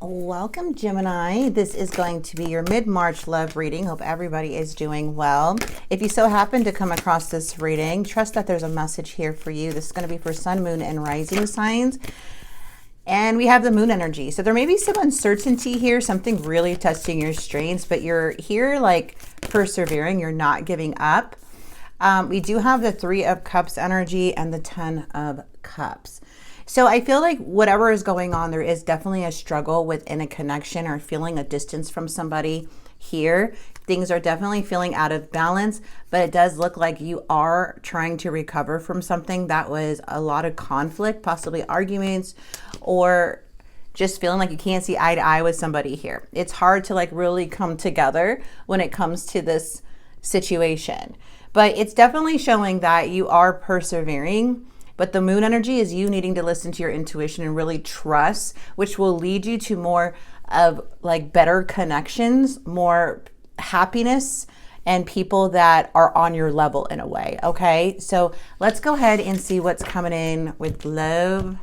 Welcome, Gemini. This is going to be your mid-March love reading. Hope everybody is doing well. If you so happen to come across this reading, trust that there's a message here for you. This is going to be for sun, moon, and rising signs. And we have the moon energy. So there may be some uncertainty here, something really testing your strengths, but you're here like persevering. You're not giving up. We do have the 3 of Cups energy and the 10 of Cups. So I feel like whatever is going on, there is definitely a struggle within a connection or feeling a distance from somebody here. Things are definitely feeling out of balance, but it does look like you are trying to recover from something that was a lot of conflict, possibly arguments, or just feeling like you can't see eye to eye with somebody here. It's hard to like really come together when it comes to this situation, but it's definitely showing that you are persevering. But the moon energy is you needing to listen to your intuition and really trust, which will lead you to more of like better connections, more happiness, and people that are on your level in a way. Okay, so let's go ahead and see what's coming in with love.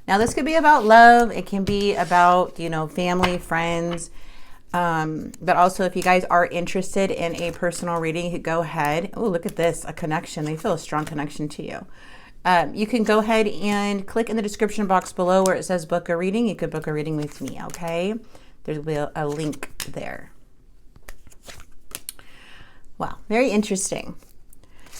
Now this could be about love. It can be about, family, friends. But also if you guys are interested in a personal reading, you could go ahead. Oh, look at this, a connection. They feel a strong connection to you. You can go ahead and click in the description box below where it says book a reading. You could book a reading with me, okay? There'll be a link there. Wow, very interesting.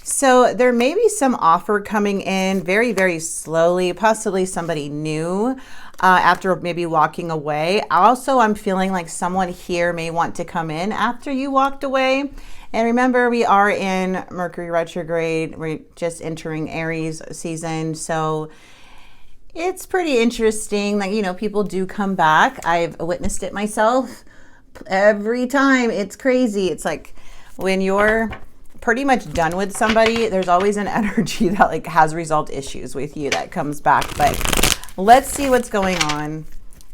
So there may be some offer coming in very, very slowly, possibly somebody new after maybe walking away. Also, I'm feeling like someone here may want to come in after you walked away. And remember, we are in Mercury retrograde. We're just entering Aries season. So it's pretty interesting that, people do come back. I've witnessed it myself every time. It's crazy. It's like when you're pretty much done with somebody, there's always an energy that like has resolved issues with you that comes back. But let's see what's going on.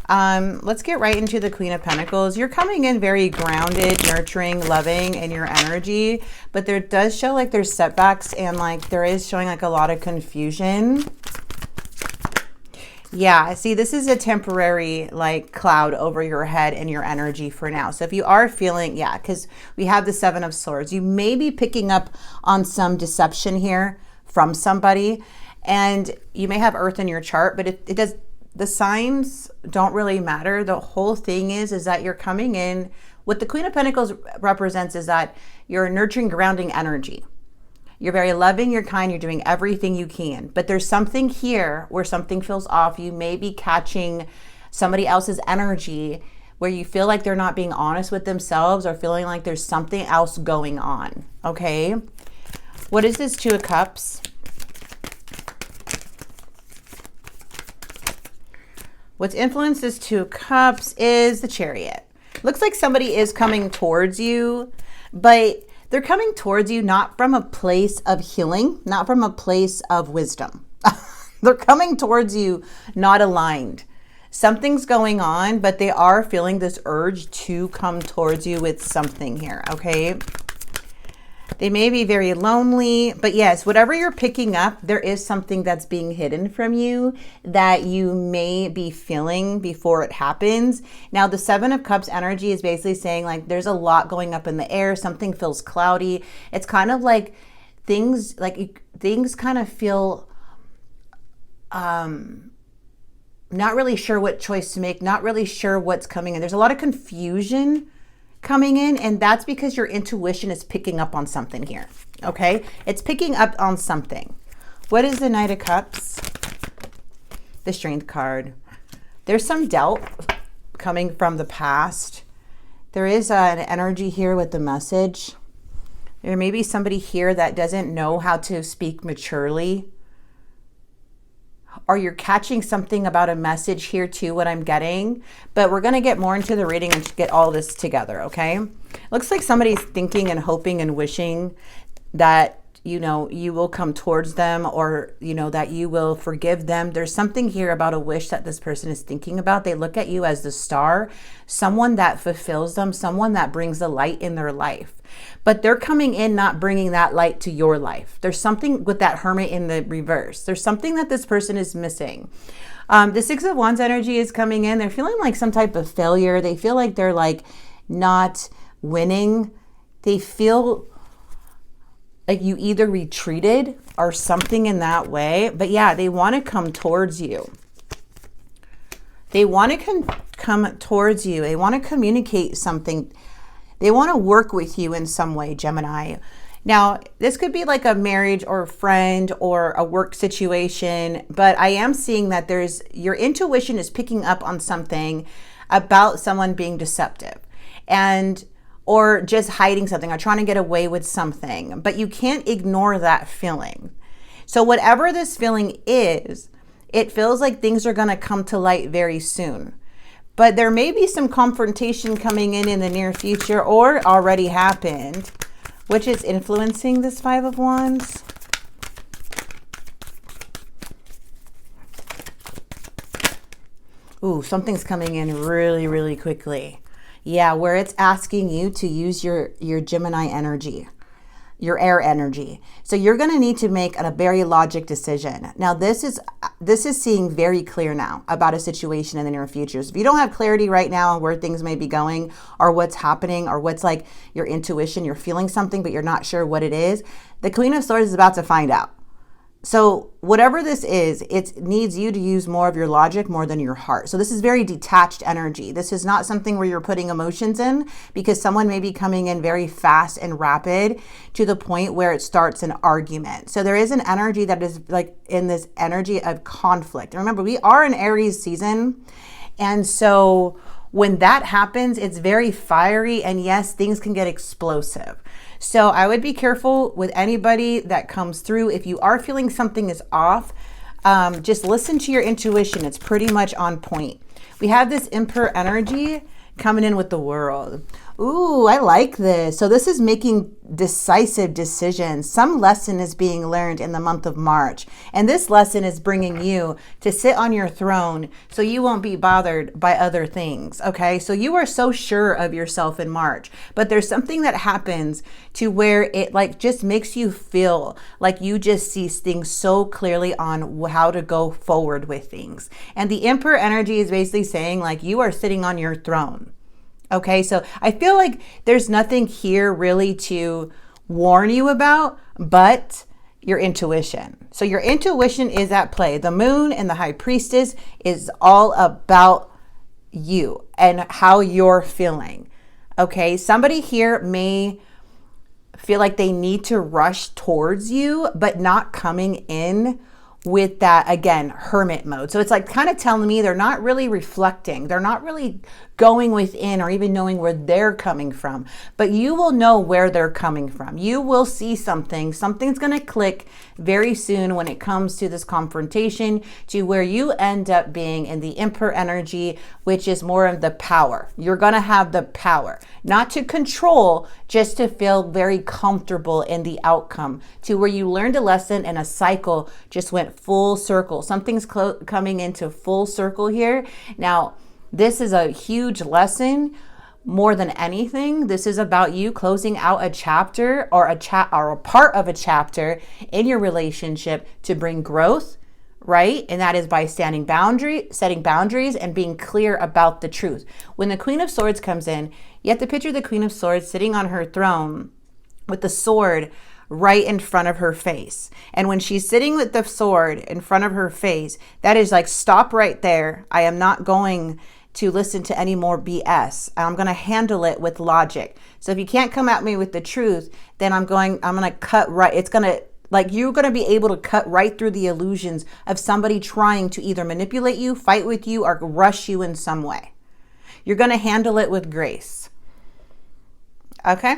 Let's get right into the Queen of Pentacles. You're coming in very grounded, nurturing, loving in your energy, but there does show like there's setbacks and like there is showing like a lot of confusion. Yeah, see, this is a temporary like cloud over your head and your energy for now. So if you are feeling, because we have the 7 of Swords, you may be picking up on some deception here from somebody, and you may have Earth in your chart, but it does. The signs don't really matter. The whole thing is that you're coming in. What the Queen of Pentacles represents is that you're nurturing, grounding energy. You're very loving, you're kind, you're doing everything you can. But there's something here where something feels off. You may be catching somebody else's energy where you feel like they're not being honest with themselves or feeling like there's something else going on, okay? What is this 2 of Cups? What's influenced this 2 of Cups is the Chariot. Looks like somebody is coming towards you, but they're coming towards you not from a place of healing, not from a place of wisdom. They're coming towards you not aligned. Something's going on, but they are feeling this urge to come towards you with something here, okay? They may be very lonely, but yes, whatever you're picking up, there is something that's being hidden from you that you may be feeling before it happens. Now, the 7 of Cups energy is basically saying like there's a lot going up in the air. Something feels cloudy. It's kind of like things kind of feel not really sure what choice to make, not really sure what's coming in. There's a lot of confusion coming in, and that's because your intuition is picking up on something here, okay? It's picking up on something. What is the Knight of Cups? The Strength card. There's some doubt coming from the past. There is an energy here with the message. There may be somebody here that doesn't know how to speak maturely, or you're catching something about a message here too, what I'm getting. But we're going to get more into the reading and get all this together, okay? Looks like somebody's thinking and hoping and wishing that, you will come towards them, or, that you will forgive them. There's something here about a wish that this person is thinking about. They look at you as the star, someone that fulfills them, someone that brings the light in their life. But they're coming in not bringing that light to your life. There's something with that Hermit in the reverse. There's something that this person is missing. The Six of Wands energy is coming in. They're feeling like some type of failure. They feel like they're like not winning. They feel like you either retreated or something in that way. But yeah, they want to come towards you. They want to come towards you. They want to communicate something. They want to work with you in some way, Gemini. Now, this could be like a marriage or a friend or a work situation, but I am seeing that your intuition is picking up on something about someone being deceptive or just hiding something or trying to get away with something, but you can't ignore that feeling. So whatever this feeling is, it feels like things are going to come to light very soon. But there may be some confrontation coming in the near future or already happened, which is influencing this Five of Wands. Ooh, something's coming in really, really quickly. Yeah, where it's asking you to use your Gemini energy, your air energy. So you're going to need to make a very logic decision. Now, this is seeing very clear now about a situation in the near future. So if you don't have clarity right now on where things may be going or what's happening or what's like your intuition, you're feeling something, but you're not sure what it is, the Queen of Swords is about to find out. So whatever this is, it needs you to use more of your logic more than your heart. So this is very detached energy. This is not something where you're putting emotions in, because someone may be coming in very fast and rapid to the point where it starts an argument. So there is an energy that is like in this energy of conflict. And remember, we are in Aries season. And so when that happens, it's very fiery, and yes, things can get explosive. So I would be careful with anybody that comes through. If you are feeling something is off, just listen to your intuition. It's pretty much on point. We have this Emperor energy coming in with the World. Ooh, I like this. So this is making decisive decisions. Some lesson is being learned in the month of March. And this lesson is bringing you to sit on your throne so you won't be bothered by other things. Okay, so you are so sure of yourself in March, but there's something that happens to where it like just makes you feel like you just see things so clearly on how to go forward with things. And the Emperor energy is basically saying like you are sitting on your throne. Okay, so I feel like there's nothing here really to warn you about, but your intuition. So your intuition is at play. The Moon and the High Priestess is all about you and how you're feeling. Okay, somebody here may feel like they need to rush towards you, but not coming in with that, again, hermit mode. So it's like kind of telling me they're not really reflecting. They're not really going within or even knowing where they're coming from. But you will know where they're coming from. You will see something. Something's going to click very soon when it comes to this confrontation, to where you end up being in the Emperor energy, which is more of the power. You're going to have the power, not to control, just to feel very comfortable in the outcome, to where you learned a lesson and a cycle just went full circle. Something's coming into full circle here. Now, this is a huge lesson. More than anything, this is about you closing out a chapter or a part of a chapter in your relationship to bring growth, right? And that is by setting boundaries and being clear about the truth. When the Queen of Swords comes in, you have to picture the Queen of Swords sitting on her throne with the sword right in front of her face. And when she's sitting with the sword in front of her face, that is like, stop right there. I am not going to listen to any more BS. I'm going to handle it with logic. So if you can't come at me with the truth, then I'm going to cut right. It's going to, like, you're going to be able to cut right through the illusions of somebody trying to either manipulate you, fight with you, or rush you in some way. You're going to handle it with grace. Okay?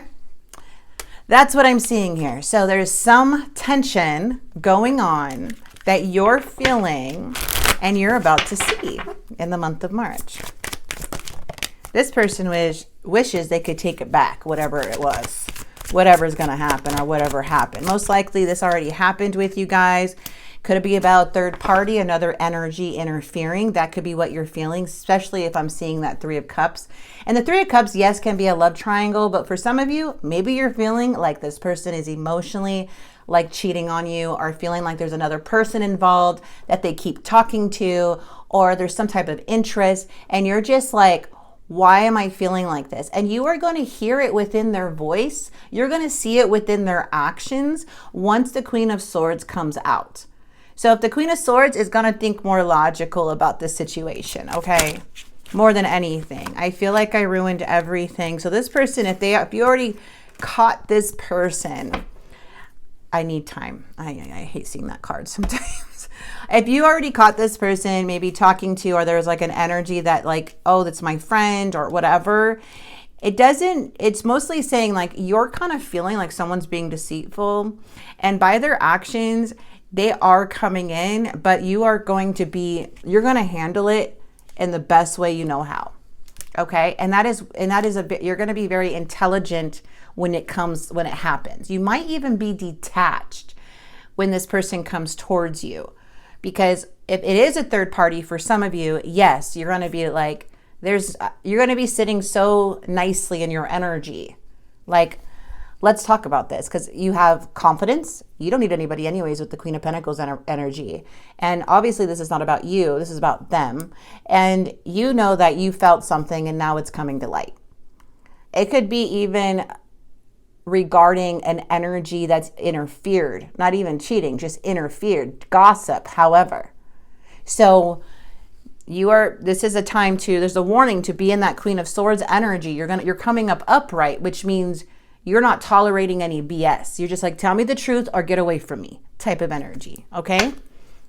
That's what I'm seeing here. So there's some tension going on that you're feeling and you're about to see in the month of March. This person wishes they could take it back, whatever it was, whatever's going to happen or whatever happened. Most likely this already happened with you guys. Could it be about third party, another energy interfering? That could be what you're feeling, especially if I'm seeing that Three of Cups. And the Three of Cups, yes, can be a love triangle, but for some of you, maybe you're feeling like this person is emotionally like cheating on you, or feeling like there's another person involved that they keep talking to, or there's some type of interest, and you're just like, why am I feeling like this? And you are going to hear it within their voice. You're going to see it within their actions once the Queen of Swords comes out. So if the Queen of Swords is going to think more logical about this situation, okay? More than anything. I feel like I ruined everything. So this person, if you already caught this person, I need time. I hate seeing that card sometimes. If you already caught this person maybe talking to, or there's like an energy that like, oh, that's my friend or whatever, it's mostly saying like you're kind of feeling like someone's being deceitful, and by their actions, they are coming in, but you're going to handle it in the best way you know how. Okay. And that is you're going to be very intelligent when it happens. You might even be detached when this person comes towards you, because if it is a third party for some of you, yes, you're going to be like, you're going to be sitting so nicely in your energy. Like, let's talk about this, because you have confidence. You don't need anybody anyways with the Queen of Pentacles energy. And obviously this is not about you. This is about them. And you know that you felt something and now it's coming to light. It could be even regarding an energy that's interfered, not even cheating, just interfered, gossip, however. So this is a time there's a warning to be in that Queen of Swords energy. You're coming up upright, which means you're not tolerating any BS. You're just like, tell me the truth or get away from me type of energy. Okay.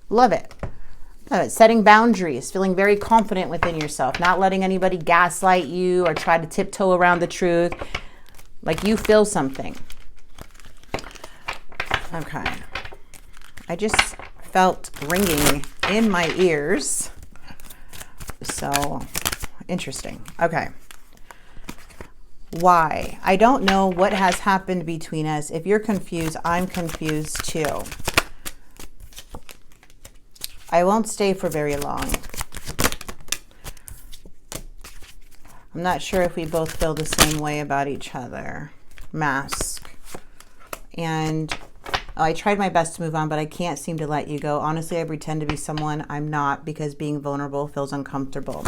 Love it. Love it. Setting boundaries, feeling very confident within yourself, not letting anybody gaslight you or try to tiptoe around the truth. Like you feel something. Okay. I just felt ringing in my ears. So interesting. Okay. Why? I don't know what has happened between us. If you're confused, I'm confused too. I won't stay for very long. I'm not sure if we both feel the same way about each other. Mask. And I tried my best to move on, but I can't seem to let you go. Honestly, I pretend to be someone I'm not because being vulnerable feels uncomfortable.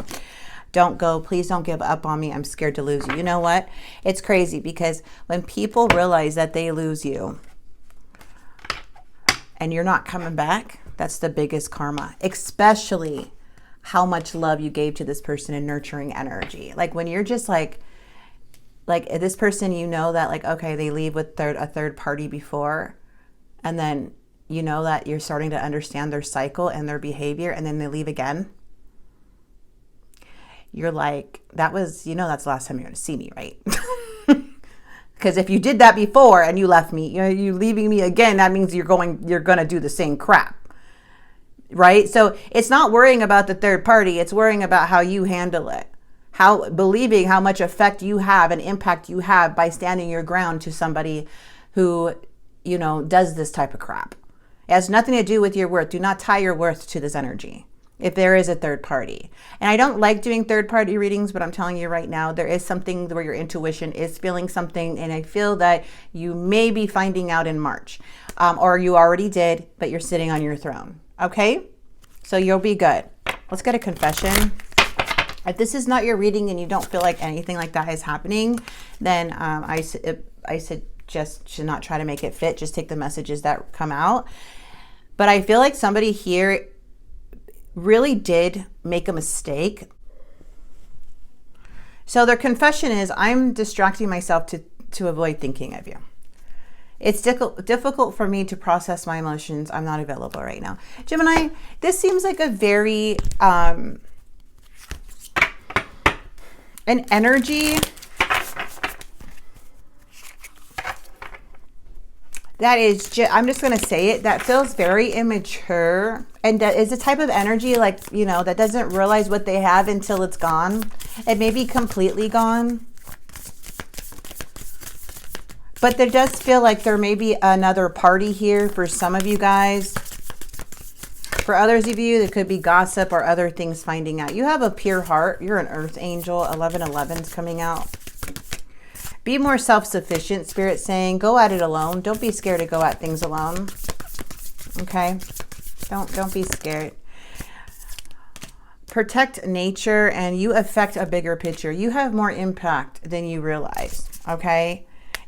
Don't go. Please don't give up on me. I'm scared to lose you. You know what? It's crazy because when people realize that they lose you and you're not coming back, that's the biggest karma, especially how much love you gave to this person in nurturing energy. Like when you're just like this person, you know that like, okay, they leave with a third party before, and then you know that you're starting to understand their cycle and their behavior, and then they leave again. You're like, that's the last time you're going to see me, right? Because if you did that before and you left me, you leaving me again, that means you're going to do the same crap, right? So it's not worrying about the third party. It's worrying about how you handle it, believing how much effect you have and impact you have by standing your ground to somebody who, does this type of crap. It has nothing to do with your worth. Do not tie your worth to this energy if there is a third party. And I don't like doing third party readings, but I'm telling you right now, there is something where your intuition is feeling something. And I feel that you may be finding out in March, or you already did, but you're sitting on your throne. Okay. So you'll be good. Let's get a confession. If this is not your reading and you don't feel like anything like that is happening, then I suggest to not try to make it fit. Just take the messages that come out. But I feel like somebody here really did make a mistake. So their confession is, I'm distracting myself to avoid thinking of you. It's difficult for me to process my emotions. I'm not available right now. Gemini, this seems like a very, an energy that is, I'm just going to say it, that feels very immature, and that is a type of energy like, that doesn't realize what they have until it's gone. It may be completely gone. But there does feel like there may be another party here for some of you guys. For others of you, there could be gossip or other things finding out. You have a pure heart. You're an earth angel. 1111's coming out. Be more self-sufficient, Spirit saying. Go at it alone. Don't be scared to go at things alone. Okay? Don't be scared. protect nature and you affect a bigger picture. You have more impact than you realize, okay?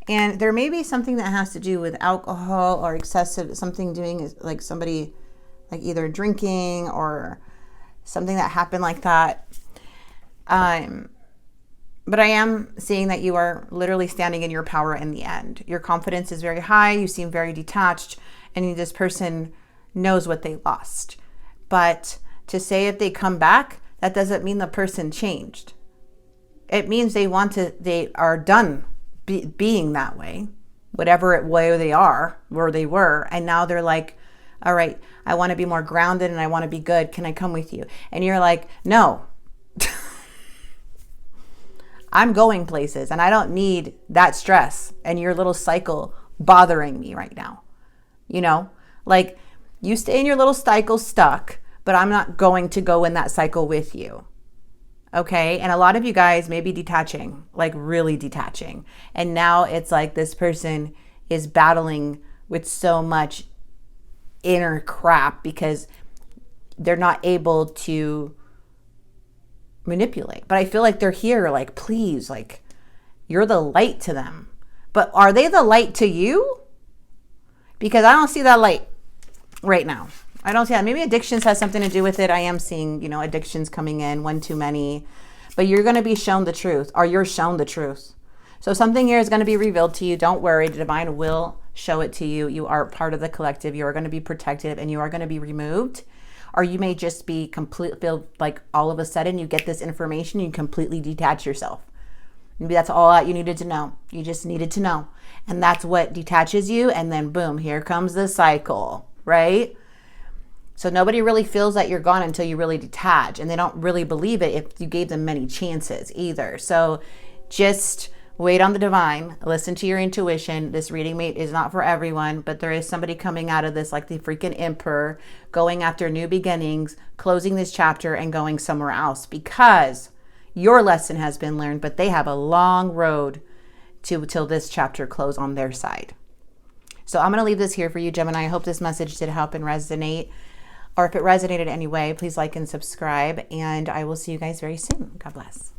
And there may be something that has to do with alcohol or excessive, something doing like somebody like either drinking or something that happened like that. But I am seeing that you are literally standing in your power in the end. Your confidence is very high. You seem very detached, and this person knows what they lost. But to say if they come back, that doesn't mean the person changed. It means they are done being that way, whatever way they are, where they were. And now they're like, all right, I want to be more grounded and I want to be good. Can I come with you? And you're like, no. I'm going places and I don't need that stress and your little cycle bothering me right now. You know, like you stay in your little cycle stuck, but I'm not going to go in that cycle with you. Okay. And a lot of you guys may be detaching, like really detaching. And now it's like this person is battling with so much inner crap because they're not able to manipulate. But I feel like they're here like, please, like you're the light to them. But are they the light to you? Because I don't see that light right now. I don't see that. Maybe addictions has something to do with it. I am seeing, you know, addictions coming in, one too many. But you're going to be shown the truth, or you're shown the truth. So something here is going to be revealed to you. Don't worry. The divine will show it to you. You are part of the collective. You are going to be protected and you are going to be removed. Or you may just be feel like all of a sudden you get this information, you completely detach yourself. Maybe that's all that you needed to know. You just needed to know. And that's what detaches you. And then boom, here comes the cycle, right? So nobody really feels that you're gone until you really detach. And they don't really believe it if you gave them many chances either. So just wait on the divine. Listen to your intuition. This reading mate is not for everyone, but there is somebody coming out of this like the freaking emperor, going after new beginnings, closing this chapter and going somewhere else because your lesson has been learned, but they have a long road till this chapter close on their side. So I'm going to leave this here for you, Gemini. I hope this message did help and resonate. Or if it resonated anyway, please like and subscribe. And I will see you guys very soon. God bless.